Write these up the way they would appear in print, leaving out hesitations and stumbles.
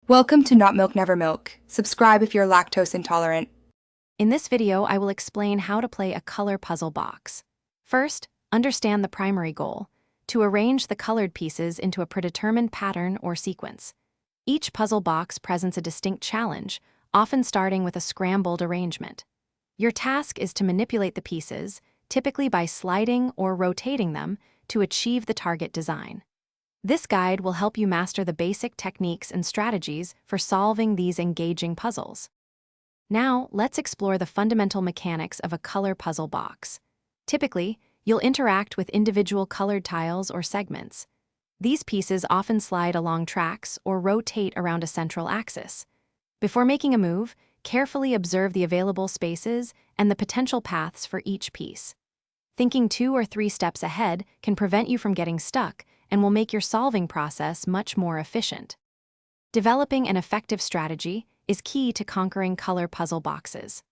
Welcome to Not Milk Never Milk. Subscribe if you're lactose intolerant. In this video, I will explain how to play a color puzzle box. First, understand the primary goal, to arrange the colored pieces into a predetermined pattern or sequence. Each puzzle box presents a distinct challenge, often starting with a scrambled arrangement. Your task is to manipulate the pieces, typically by sliding or rotating them, to achieve the target design. This guide will help you master the basic techniques and strategies for solving these engaging puzzles. Now, let's explore the fundamental mechanics of a color puzzle box. Typically, you'll interact with individual colored tiles or segments. These pieces often slide along tracks or rotate around a central axis. Before making a move, carefully observe the available spaces and the potential paths for each piece. Thinking 2 or 3 steps ahead can prevent you from getting stuck and will make your solving process much more efficient. Developing an effective strategy is key to conquering color puzzle boxes.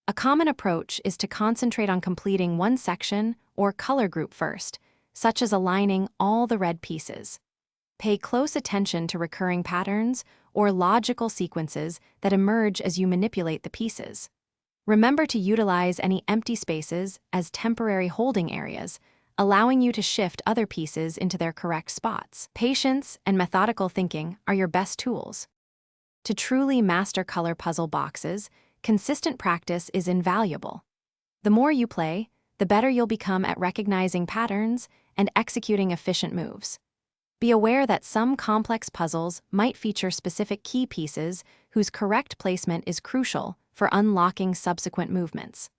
A common approach is to concentrate on completing one section or color group first, such as aligning all the red pieces. Pay close attention to recurring patterns or logical sequences that emerge as you manipulate the pieces. Remember to utilize any empty spaces as temporary holding areas, allowing you to shift other pieces into their correct spots. Patience and methodical thinking are your best tools. To truly master color puzzle boxes, consistent practice is invaluable. The more you play, the better you'll become at recognizing patterns and executing efficient moves. Be aware that some complex puzzles might feature specific key pieces whose correct placement is crucial for unlocking subsequent movements.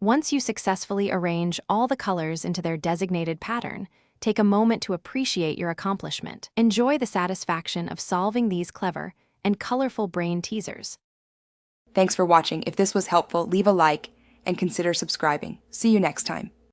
Once you successfully arrange all the colors into their designated pattern, take a moment to appreciate your accomplishment. Enjoy the satisfaction of solving these clever and colorful brain teasers. Thanks for watching. If this was helpful, leave a like and consider subscribing. See you next time.